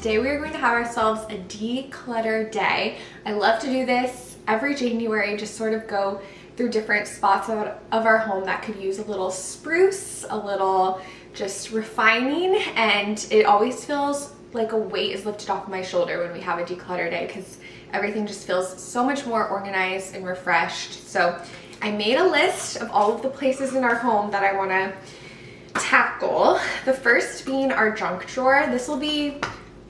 today we are going to have ourselves a declutter day. I love to do this every January, just sort of go through different spots of our home that could use a little spruce, a little just refining, and it always feels like a weight is lifted off my shoulder when we have a declutter day because everything just feels so much more organized and refreshed. So I made a list of all of the places in our home that I want to tackle. The first being our junk drawer. This will be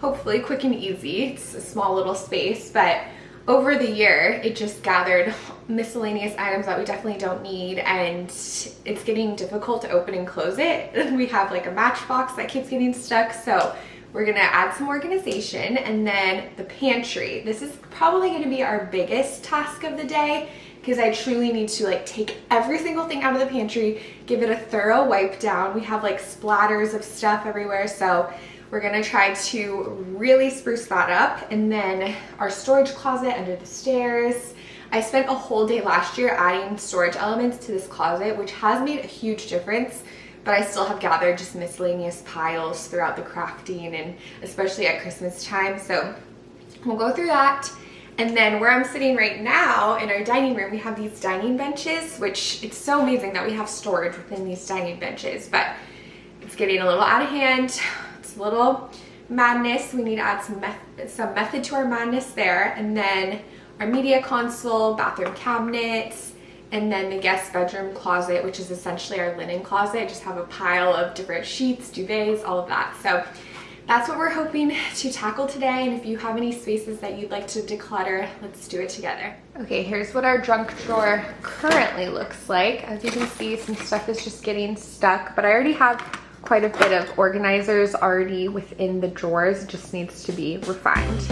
hopefully quick and easy. It's a small little space, but over the year it just gathered miscellaneous items that we definitely don't need, and it's getting difficult to open and close it. We have like a matchbox that keeps getting stuck, so we're gonna add some organization. And then the pantry. This is probably gonna be our biggest task of the day because I truly need to like take every single thing out of the pantry, give it a thorough wipe down. We have like splatters of stuff everywhere, so we're gonna try to really spruce that up. And then our storage closet under the stairs. I spent a whole day last year adding storage elements to this closet, which has made a huge difference, but I still have gathered just miscellaneous piles throughout the crafting and especially at Christmas time. So we'll go through that. And then where I'm sitting right now in our dining room, we have these dining benches, which it's so amazing that we have storage within these dining benches, but it's getting a little out of hand. It's a little madness. We need to add some method to our madness there. And then our media console, bathroom cabinets, and then the guest bedroom closet, which is essentially our linen closet. Just have a pile of different sheets, duvets, all of that. So that's what we're hoping to tackle today. And if you have any spaces that you'd like to declutter, let's do it together. Okay, here's what our junk drawer currently looks like. As you can see, some stuff is just getting stuck, but I already have quite a bit of organizers already within the drawers. It just needs to be refined.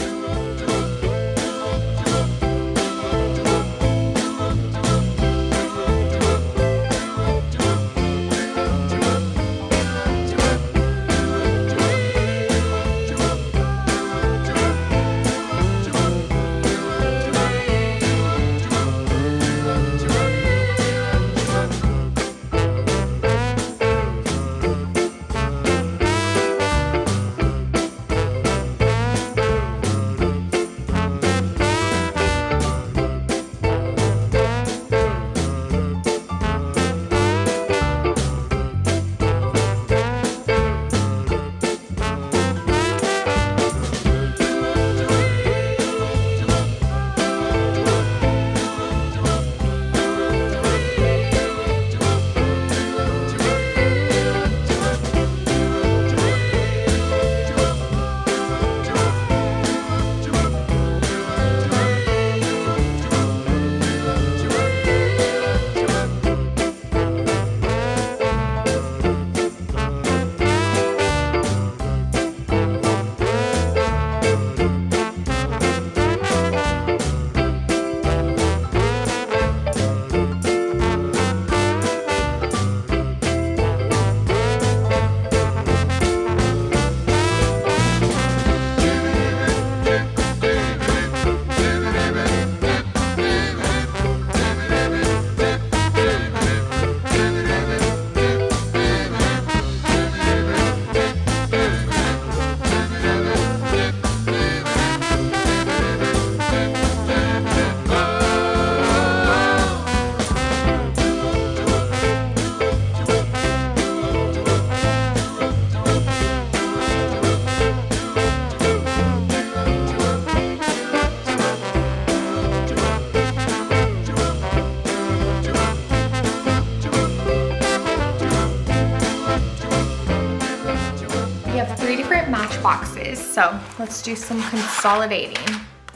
Matchboxes, so let's do some consolidating.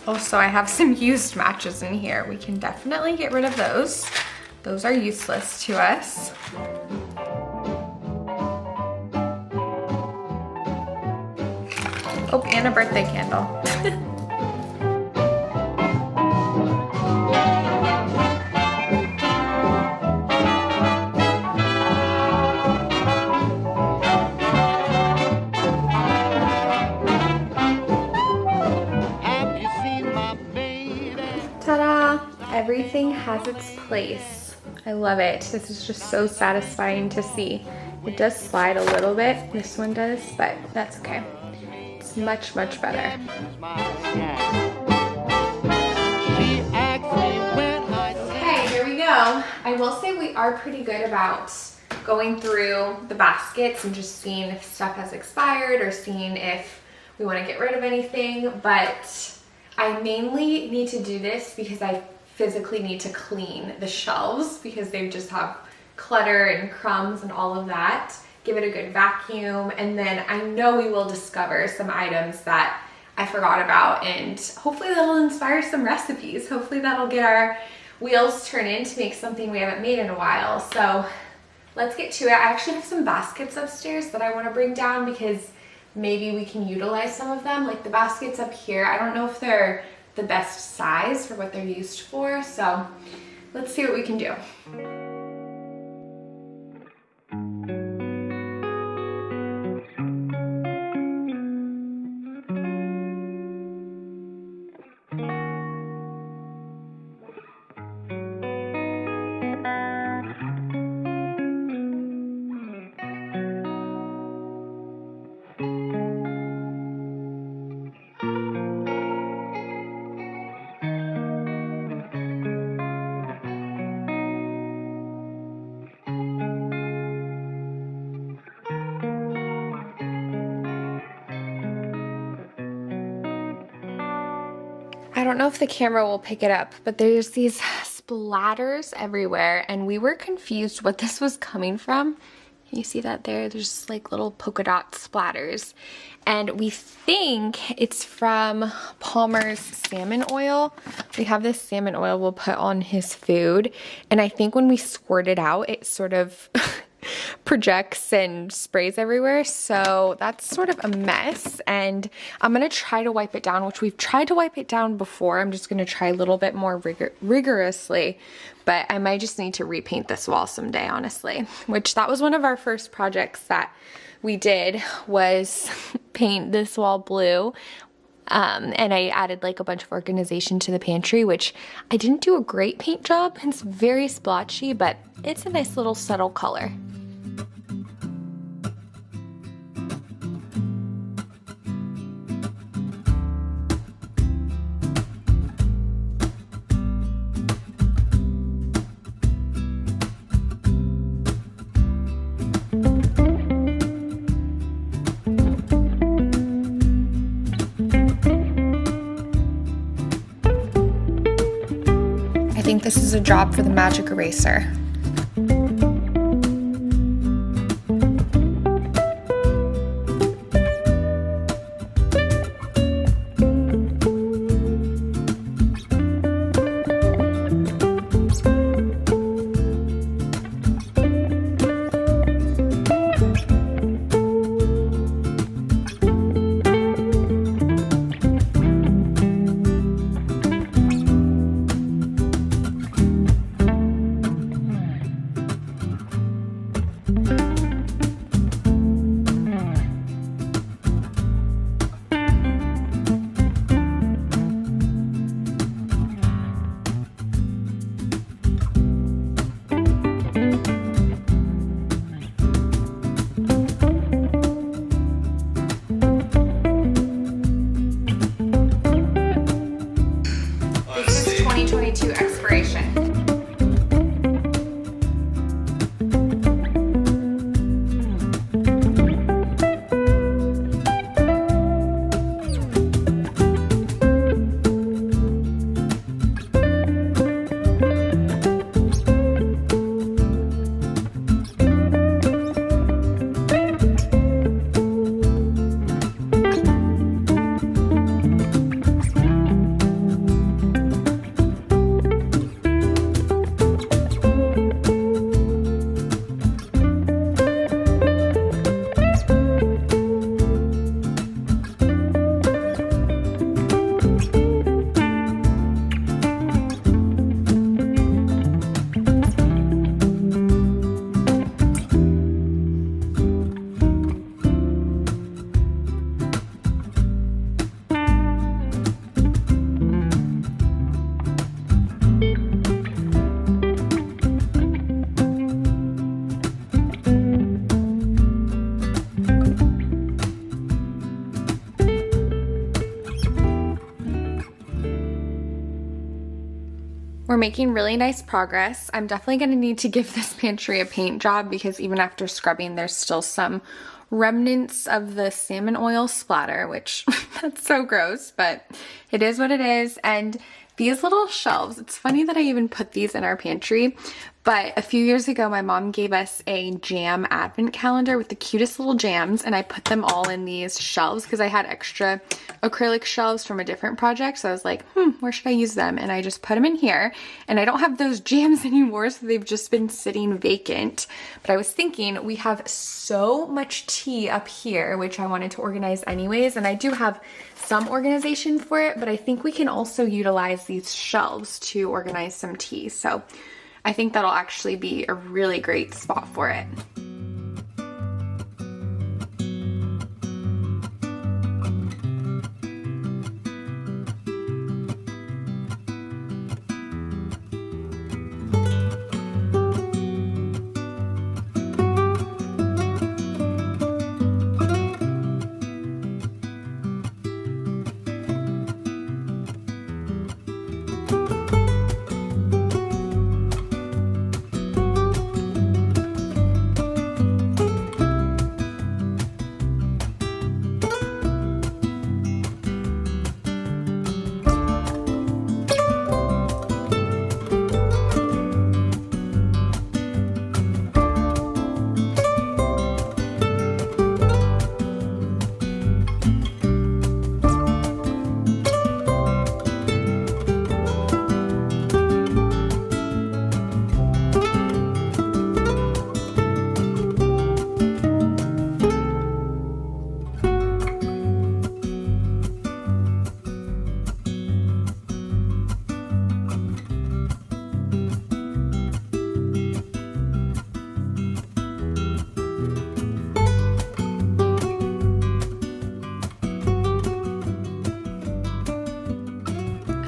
Also, I have some used matches in here. We can definitely get rid of those. Those are useless to us. Oh, and a birthday candle. Everything has its place. I love it. This is just so satisfying to see. It does slide a little bit, this one does, but that's okay. It's looks much, much better. Okay, here we go. I will say we are pretty good about going through the baskets and just seeing if stuff has expired or seeing if we want to get rid of anything, but I mainly need to do this because I physically need to clean the shelves because they just have clutter and crumbs and all of that. Give it a good vacuum, and then I know we will discover some items that I forgot about, and hopefully that'll inspire some recipes. Hopefully that'll get our wheels turning to make something we haven't made in a while. So let's get to it. I actually have some baskets upstairs that I want to bring down because maybe we can utilize some of them. Like the baskets up here, I don't know if they're the best size for what they're used for, so let's see what we can do. I don't know if the camera will pick it up, but there's these splatters everywhere, and we were confused what this was coming from. Can you see that there? There's like little polka dot splatters. And we think it's from Palmer's salmon oil. We have this salmon oil we'll put on his food. And I think when we squirt it out, it sort of projects and sprays everywhere. So that's sort of a mess. And I'm going to try to wipe it down, which we've tried to wipe it down before. I'm just going to try a little bit more rigorously. But I might just need to repaint this wall someday, honestly. Which that was one of our first projects that we did, was paint this wall blue. And I added like a bunch of organization to the pantry, which I didn't do a great paint job. It's very splotchy, but it's a nice little subtle color. I think this is a job for the magic eraser. This is 2022 expiration. We're making really nice progress. I'm definitely going to need to give this pantry a paint job because even after scrubbing, there's still some remnants of the salmon oil splatter, which that's so gross, but it is what it is. And these little shelves, it's funny that I even put these in our pantry, but a few years ago, my mom gave us a jam advent calendar with the cutest little jams, and I put them all in these shelves because I had extra acrylic shelves from a different project. So I was like, where should I use them? And I just put them in here, and I don't have those jams anymore, so they've just been sitting vacant. But I was thinking we have so much tea up here, which I wanted to organize anyways, and I do have some organization for it, but I think we can also utilize these shelves to organize some tea. So I think that'll actually be a really great spot for it.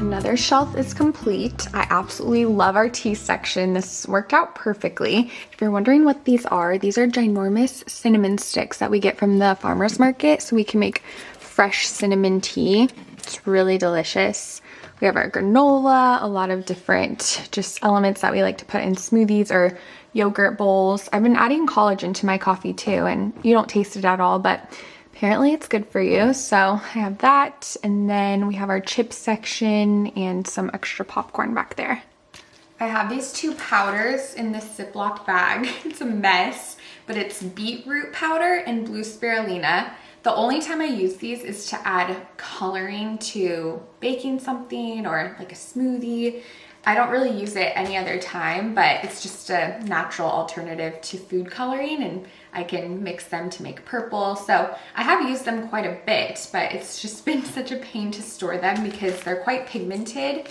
Another shelf is complete. I absolutely love our tea section. This worked out perfectly. If you're wondering what these are ginormous cinnamon sticks that we get from the farmer's market so we can make fresh cinnamon tea. It's really delicious. We have our granola, a lot of different just elements that we like to put in smoothies or yogurt bowls. I've been adding collagen to my coffee too, and you don't taste it at all, but apparently it's good for you. So I have that, and then we have our chip section and some extra popcorn back there. I have these two powders in this Ziploc bag. It's a mess, but it's beetroot powder and blue spirulina. The only time I use these is to add coloring to baking something or like a smoothie. I don't really use it any other time, but it's just a natural alternative to food coloring, and I can mix them to make purple. So I have used them quite a bit, but it's just been such a pain to store them because they're quite pigmented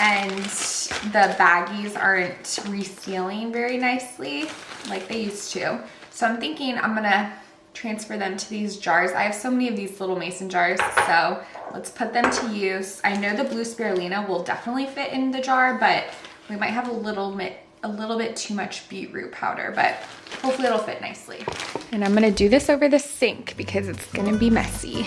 and the baggies aren't resealing very nicely like they used to. So I'm thinking I'm gonna transfer them to these jars. I have so many of these little mason jars, so let's put them to use. I know the blue spirulina will definitely fit in the jar, but we might have a little bit too much beetroot powder, but hopefully it'll fit nicely. And I'm gonna do this over the sink because it's gonna be messy.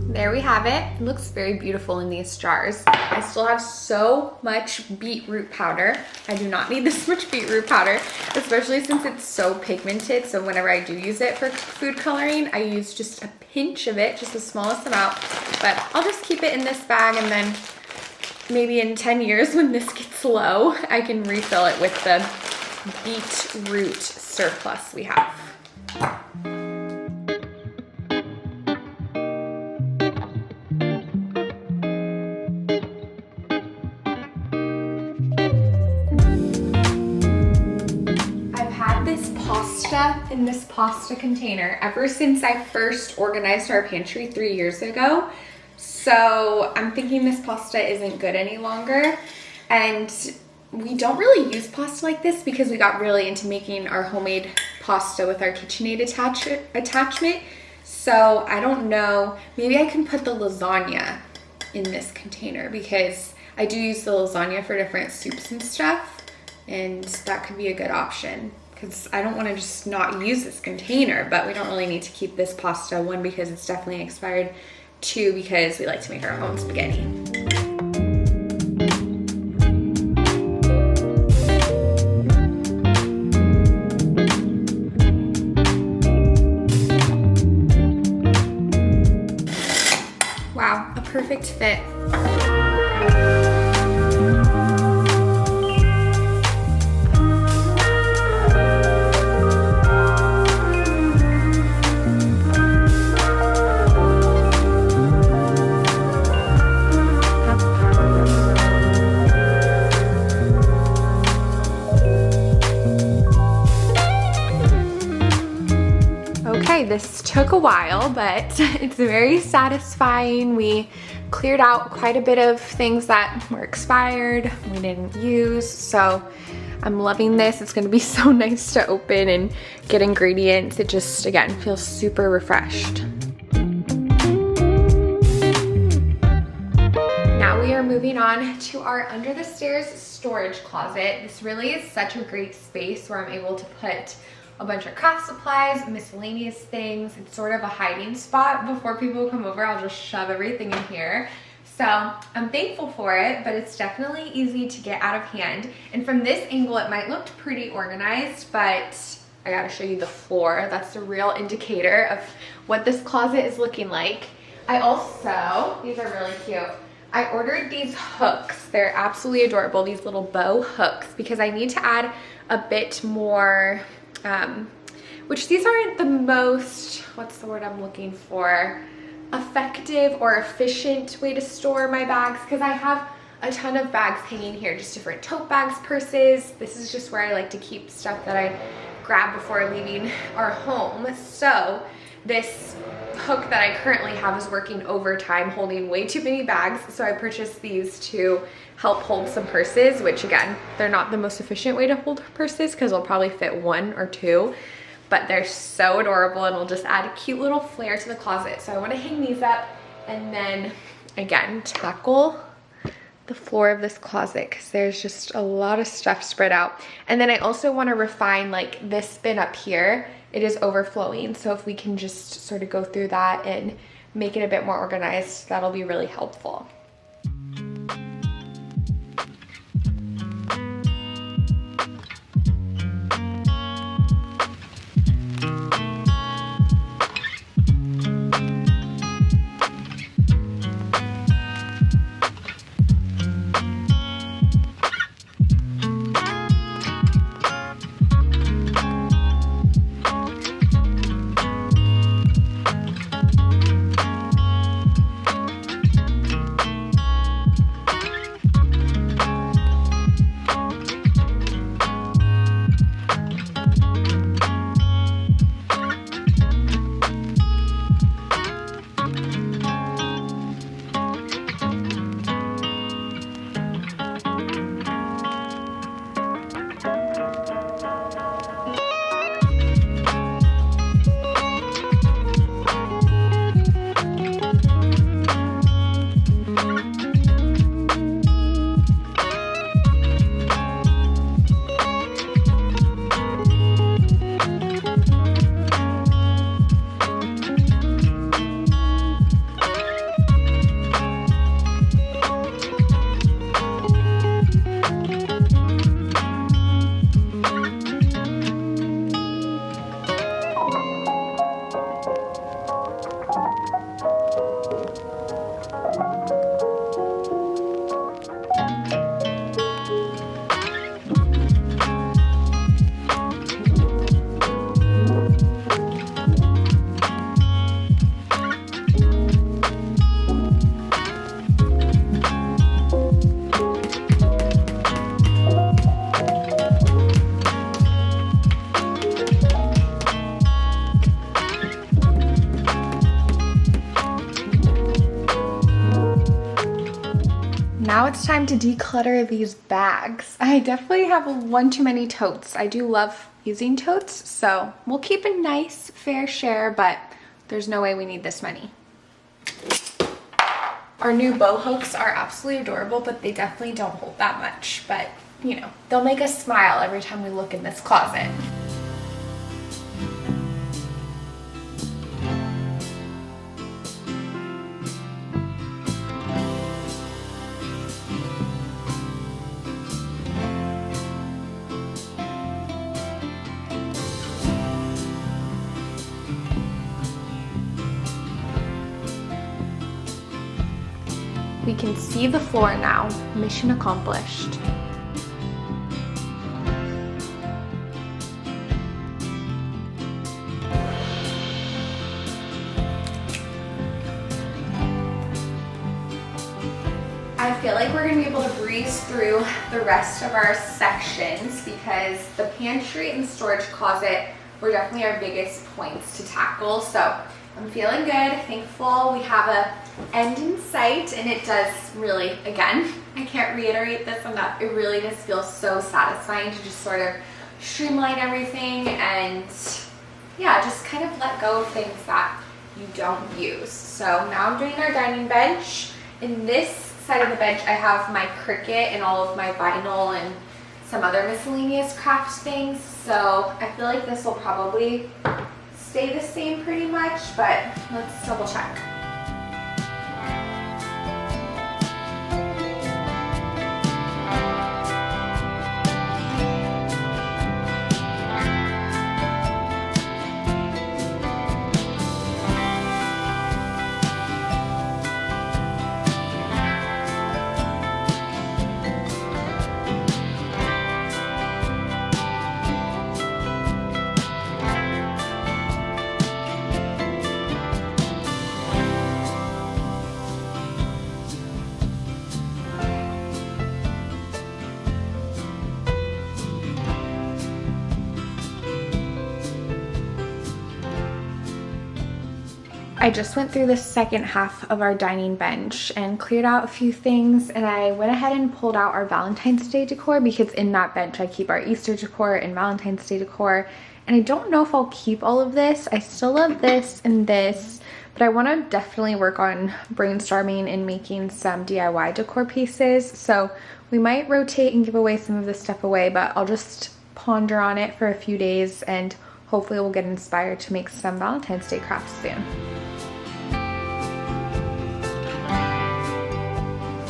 There we have it. It looks very beautiful in these jars. I still have so much beetroot powder. I do not need this much beetroot powder, especially since it's so pigmented. So whenever I do use it for food coloring, I use just a pinch of it, just the smallest amount. But I'll just keep it in this bag, and then maybe in 10 years when this gets low, I can refill it with the beetroot surplus we have. In this pasta container ever since I first organized our pantry 3 years ago. So I'm thinking this pasta isn't good any longer. And we don't really use pasta like this because we got really into making our homemade pasta with our KitchenAid attachment. So I don't know, maybe I can put the lasagna in this container because I do use the lasagna for different soups and stuff, and that could be a good option because I don't want to just not use this container, but we don't really need to keep this pasta, one, because it's definitely expired, two, because we like to make our own spaghetti. Wow, a perfect fit. Okay, this took a while, but it's very satisfying. We cleared out quite a bit of things that were expired, we didn't use, so I'm loving this. It's gonna be so nice to open and get ingredients. It just, again, feels super refreshed. Now we are moving on to our under the stairs storage closet. This really is such a great space where I'm able to put a bunch of craft supplies, miscellaneous things. It's sort of a hiding spot. Before people come over, I'll just shove everything in here. So I'm thankful for it, but it's definitely easy to get out of hand. And from this angle, it might look pretty organized, but I gotta show you the floor. That's the real indicator of what this closet is looking like. I also, these are really cute, I ordered these hooks. They're absolutely adorable, these little bow hooks, because I need to add a bit more, which these aren't the most, what's the word I'm looking for, effective or efficient way to store my bags, because I have a ton of bags hanging here, just different tote bags, purses. This is just where I like to keep stuff that I grab before leaving our home. So this hook that I currently have is working overtime, holding way too many bags. So I purchased these to help hold some purses, which again, they're not the most efficient way to hold purses because they'll probably fit one or two, but they're so adorable and will just add a cute little flair to the closet. So I want to hang these up and then again, tackle the floor of this closet because there's just a lot of stuff spread out. And then I also want to refine like this bin up here. It is overflowing. So if we can just sort of go through that and make it a bit more organized, that'll be really helpful. Now it's time to declutter these bags. I definitely have one too many totes. I do love using totes, so we'll keep a nice fair share, but there's no way we need this many. Our new bow hooks are absolutely adorable, but they definitely don't hold that much. But, you know, they'll make us smile every time we look in this closet. We can see the floor now. Mission accomplished. I feel like we're gonna be able to breeze through the rest of our sections because the pantry and storage closet were definitely our biggest points to tackle. So I'm feeling good, thankful we have a end in sight, and it does really, again, I can't reiterate this enough, it really just feels so satisfying to just sort of streamline everything and yeah, just kind of let go of things that you don't use. So now I'm doing our dining bench. In this side of the bench I have my Cricut and all of my vinyl and some other miscellaneous craft things, so I feel like this will probably stay the same pretty much, but let's double check. I just went through the second half of our dining bench and cleared out a few things, and I went ahead and pulled out our Valentine's Day decor because in that bench I keep our Easter decor and Valentine's Day decor, and I don't know if I'll keep all of this. I still love this and this, but I want to definitely work on brainstorming and making some DIY decor pieces, so we might rotate and give away some of this stuff away, but I'll just ponder on it for a few days and hopefully we'll get inspired to make some Valentine's Day crafts soon.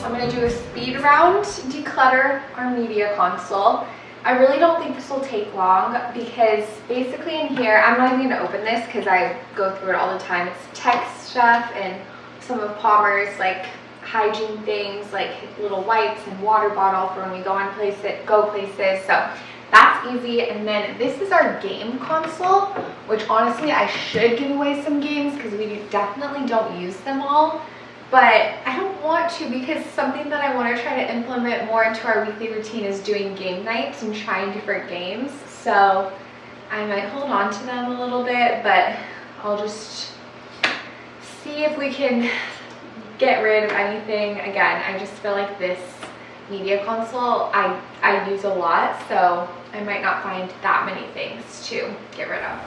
I'm going to do a speed round, declutter our media console. I really don't think this will take long because basically in here, I'm not even going to open this because I go through it all the time. It's tech stuff and some of Palmer's like hygiene things like little wipes and water bottle for when we go places. So that's easy. And then this is our game console, which honestly I should give away some games because we definitely don't use them all. But I don't want to because something that I want to try to implement more into our weekly routine is doing game nights and trying different games. So I might hold on to them a little bit, but I'll just see if we can get rid of anything. Again, I just feel like this media console I use a lot, so I might not find that many things to get rid of.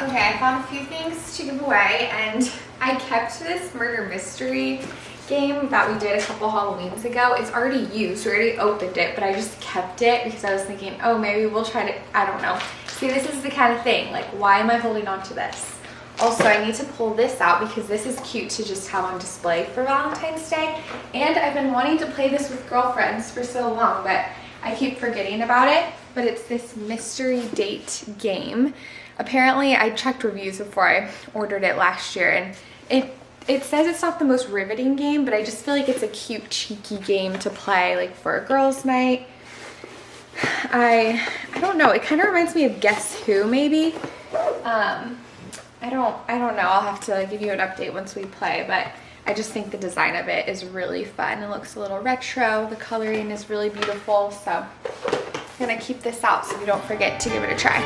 Okay, I found a few things to give away, and I kept this murder mystery game that we did a couple Halloweens ago. It's already used, we already opened it, but I just kept it because I was thinking, oh, maybe we'll try to, I don't know. See, this is the kind of thing, like, why am I holding on to this? Also, I need to pull this out because this is cute to just have on display for Valentine's Day, and I've been wanting to play this with girlfriends for so long, but I keep forgetting about it. But it's this mystery date game. Apparently, I checked reviews before I ordered it last year, and it says it's not the most riveting game, but I just feel like it's a cute, cheeky game to play, like for a girls' night. I don't know, it kind of reminds me of Guess Who maybe. I don't know, I'll have to give you an update once we play, but I just think the design of it is really fun. It looks a little retro, the coloring is really beautiful, so I'm gonna keep this out so you don't forget to give it a try.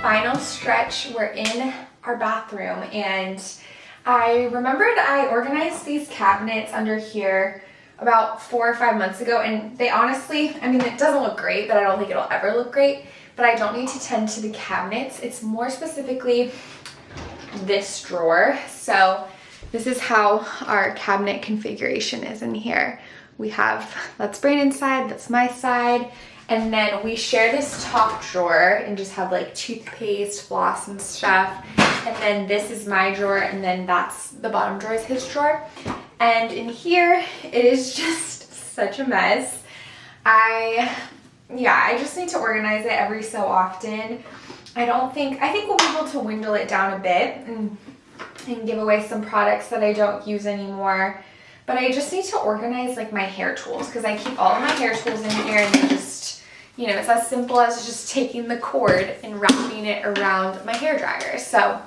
Final stretch, we're in our bathroom, and I remembered I organized these cabinets under here about 4 or 5 months ago, and they honestly, I mean, it doesn't look great, but I don't think it'll ever look great, but I don't need to tend to the cabinets. It's more specifically this drawer. So this is how our cabinet configuration is in here. We have, that's Brandon's side, that's my side, and then we share this top drawer and just have like toothpaste, floss, and stuff. And then this is my drawer, and then that's the bottom drawer is his drawer. And in here, it is just such a mess. I just need to organize it every so often. I think we'll be able to dwindle it down a bit and give away some products that I don't use anymore. But I just need to organize like my hair tools, because I keep all of my hair tools in here, and they just, you know, it's as simple as just taking the cord and wrapping it around my hair dryer. So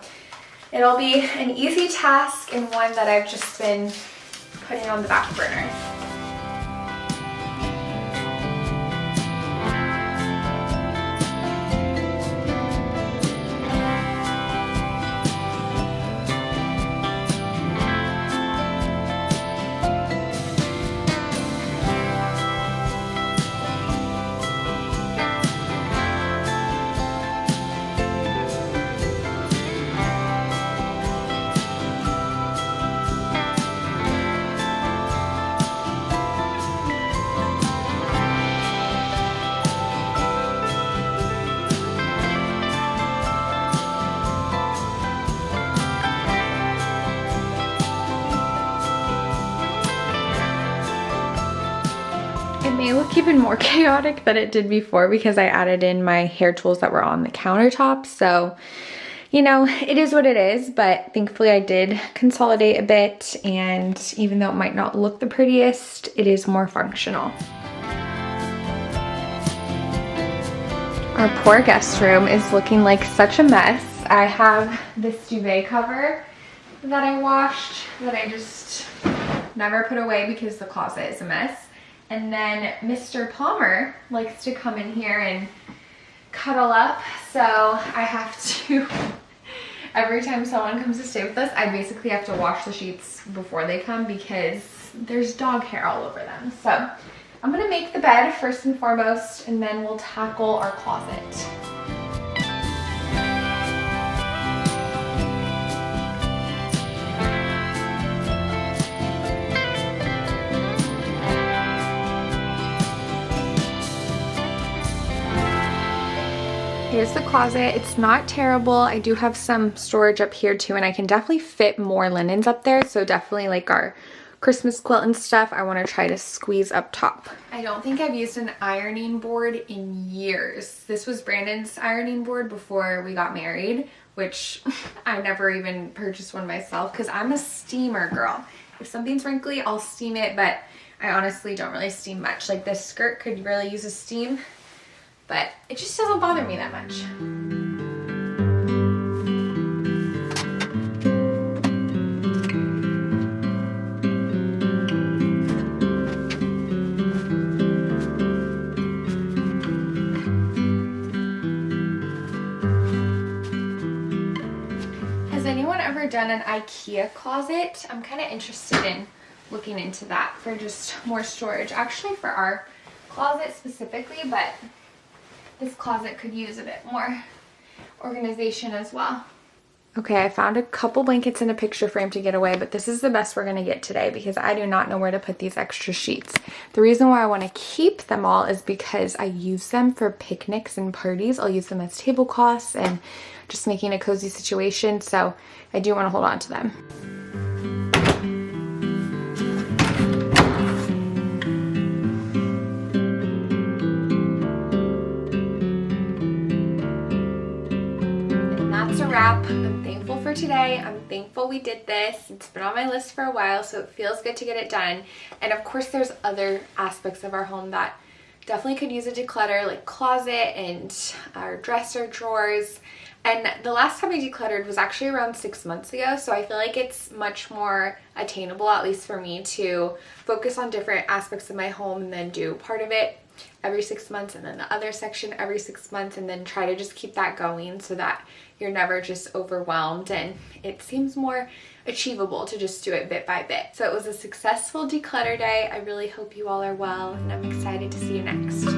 it'll be an easy task and one that I've just been putting on the back burner. It may look even more chaotic than it did before because I added in my hair tools that were on the countertop. So, you know, it is what it is, but thankfully I did consolidate a bit, and even though it might not look the prettiest, it is more functional. Our poor guest room is looking like such a mess. I have this duvet cover that I washed that I just never put away because the closet is a mess. And then Mr. Palmer likes to come in here and cuddle up, so I have to, every time someone comes to stay with us, I basically have to wash the sheets before they come because there's dog hair all over them. So I'm gonna make the bed first and foremost, and then we'll tackle our closet. Here's the closet. It's not terrible. I do have some storage up here too, and I can definitely fit more linens up there. So definitely like our Christmas quilt and stuff, I want to try to squeeze up top. I don't think I've used an ironing board in years. This was Brandon's ironing board before we got married, which I never even purchased one myself because I'm a steamer girl. If something's wrinkly, I'll steam it, but I honestly don't really steam much. Like this skirt could really use a steam, but it just doesn't bother me that much. Has anyone ever done an IKEA closet? I'm kind of interested in looking into that for just more storage. Actually for our closet specifically, but this closet could use a bit more organization as well. Okay, I found a couple blankets in a picture frame to get away, but this is the best we're gonna get today because I do not know where to put these extra sheets. The reason why I wanna keep them all is because I use them for picnics and parties. I'll use them as tablecloths and just making a cozy situation, so I do wanna hold on to them. a wrap. I'm thankful for today. I'm thankful we did this. It's been on my list for a while, so it feels good to get it done. And of course, there's other aspects of our home that definitely could use a declutter, like closet and our dresser drawers. And the last time I decluttered was actually around 6 months ago, so I feel like it's much more attainable, at least for me, to focus on different aspects of my home and then do part of it every 6 months and then the other section every 6 months, and then try to just keep that going so that you're never just overwhelmed and it seems more achievable to just do it bit by bit. So it was a successful declutter day. I really hope you all are well, and I'm excited to see you next.